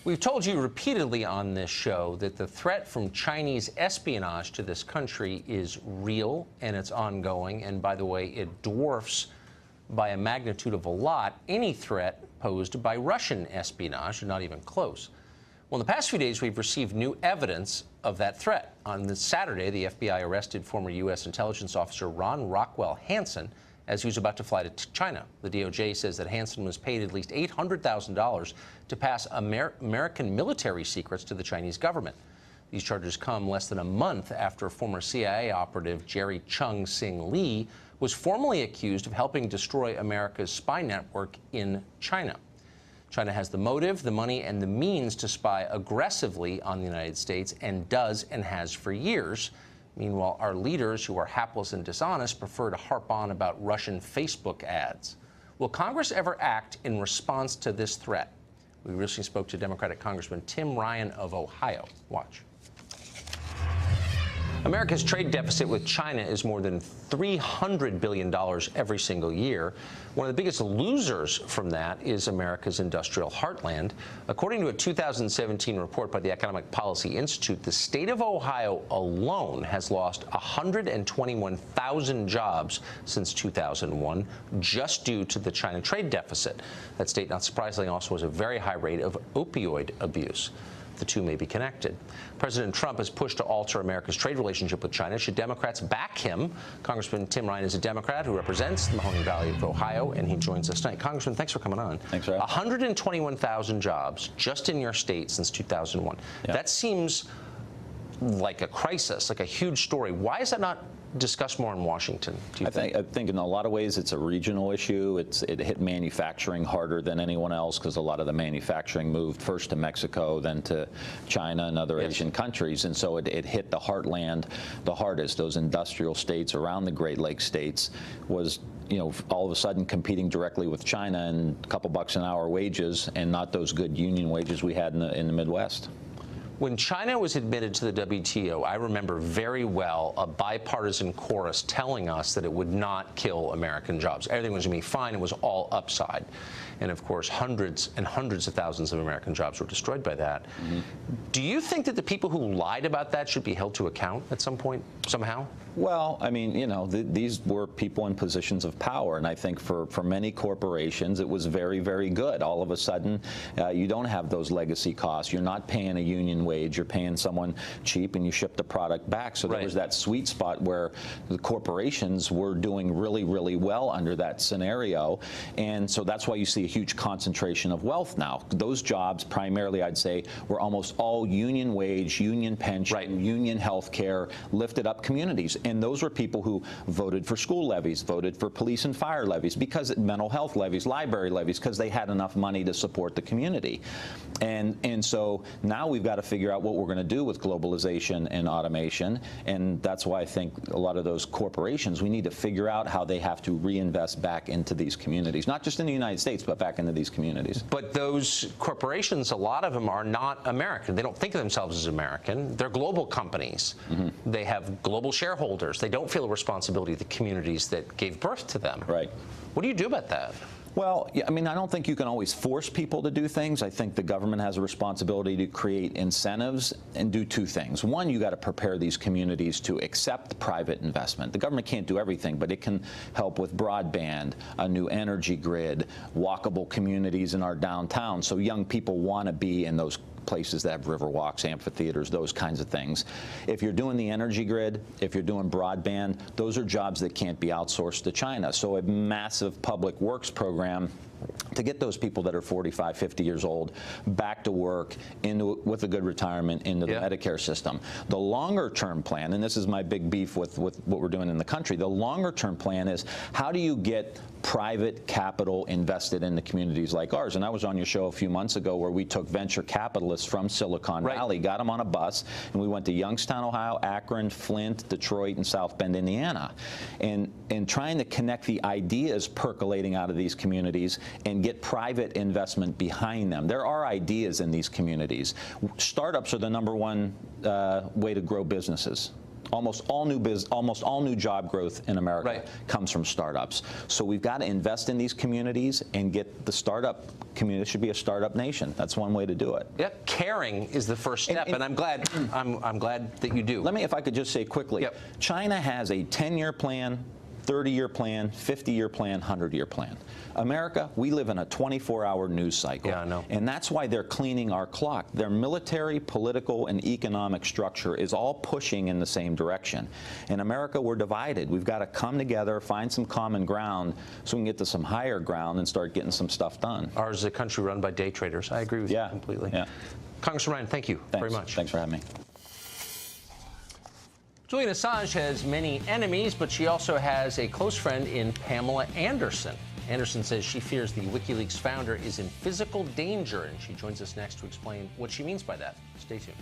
We've told you repeatedly on this show that the threat from Chinese espionage to this country is real and it's ongoing. And by the way, it dwarfs by a magnitude of a lot any threat posed by Russian espionage, not even close. Well, in the past few days, we've received new evidence of that threat. On this Saturday, the FBI arrested former U.S. intelligence officer Ron Rockwell Hansen as he was about to fly to China. The DOJ says that Hansen was paid at least $800,000 to pass American military secrets to the Chinese government. These charges come less than a month after former CIA operative Jerry Chung Sing Lee was formally accused of helping destroy America's spy network in China. China has the motive, the money, and the means to spy aggressively on the United States, and does and has for years. Meanwhile, our leaders, who are hapless and dishonest, prefer to harp on about Russian Facebook ads. Will Congress ever act in response to this threat? We recently spoke to Democratic Congressman Tim Ryan of Ohio. Watch. America's trade deficit with China is more than $300 billion every single year. One of the biggest losers from that is America's industrial heartland. According to a 2017 report by the Economic Policy Institute, the state of Ohio alone has lost 121,000 jobs since 2001 just due to the China trade deficit. That state, not surprisingly, also has a very high rate of opioid abuse. The two may be connected. President Trump has pushed to alter America's trade relationship with China. Should Democrats back him? Congressman Tim Ryan is a Democrat who represents the Mahoning Valley of Ohio, and he joins us tonight. Congressman, thanks for coming on. Thanks, Rob. 121,000 jobs just in your state since 2001. Yeah. That seems like a crisis, like a huge story. Why is that not discussed more in Washington, do you think? I think in a lot of ways it's a regional issue. It hit manufacturing harder than anyone else because a lot of the manufacturing moved first to Mexico, then to China and other Asian countries. And so it hit the heartland the hardest. Those industrial states around the Great Lakes states was, you know, all of a sudden competing directly with China and a couple bucks an hour wages and not those good union wages we had in the Midwest. When China was admitted to the WTO, I remember very well a bipartisan chorus telling us that it would not kill American jobs. Everything was going to be fine. It was all upside. And, of course, hundreds and hundreds of thousands of American jobs were destroyed by that. Mm-hmm. Do you think that the people who lied about that should be held to account at some point, somehow? Well, I mean, you know, these were people in positions of power, and I think for many corporations it was very, very good. All of a sudden, you don't have those legacy costs. You're not paying a union wage. You're paying someone cheap, and you ship the product back. So there was that sweet spot where the corporations were doing really, really well under that scenario, and so that's why you see a huge concentration of wealth now. Those jobs, primarily, I'd say, were almost all union wage, union pension, union health care, lifted up communities. And those were people who voted for school levies, voted for police and fire levies, because mental health levies, library levies, because they had enough money to support the community. And so now we've got to figure out what we're going to do with globalization and automation. And that's why I think a lot of those corporations, we need to figure out how they have to reinvest back into these communities, not just in the United States, but back into these communities. But those corporations, a lot of them are not American. They don't think of themselves as American. They're global companies. Mm-hmm. They have global shareholders. They don't feel a responsibility to the communities that gave birth to them. Right. What do you do about that? Well, I mean, I don't think you can always force people to do things. I think the government has a responsibility to create incentives and do two things. One, you got to prepare these communities to accept private investment. The government can't do everything, but it can help with broadband, a new energy grid, walkable communities in our downtown, so young people want to be in those places that have river walks, amphitheaters, those kinds of things. If you're doing the energy grid, if you're doing broadband, those are jobs that can't be outsourced to China. So a massive public works program to get those people that are 45, 50 years old back to work with a good retirement into the Medicare system. The longer-term plan, and this is my big beef with what we're doing in the country, the longer-term plan is how do you get private capital invested in the communities like ours? And I was on your show a few months ago where we took venture capitalists from Silicon Valley, got them on a bus, and we went to Youngstown, Ohio, Akron, Flint, Detroit, and South Bend, Indiana, and trying to connect the ideas percolating out of these communities and get private investment behind them. There are ideas in these communities. Startups are the #1 way to grow businesses. Almost all new job growth in America comes from startups. So we've got to invest in these communities and get the startup community. It should be a startup nation. That's one way to do it. Yeah, caring is the first step, and I'm glad. I'm glad that you do. Let me, if I could just say quickly, China has a 10-year plan, 30-year plan, 50-year plan, 100-year plan. America, we live in a 24-hour news cycle. Yeah, I know. And that's why they're cleaning our clock. Their military, political, and economic structure is all pushing in the same direction. In America, we're divided. We've got to come together, find some common ground so we can get to some higher ground and start getting some stuff done. Ours is a country run by day traders. I agree with you completely. Yeah. Congressman Ryan, thank you very much. Thanks for having me. Julian Assange has many enemies, but she also has a close friend in Pamela Anderson. Anderson says she fears the WikiLeaks founder is in physical danger, and she joins us next to explain what she means by that. Stay tuned.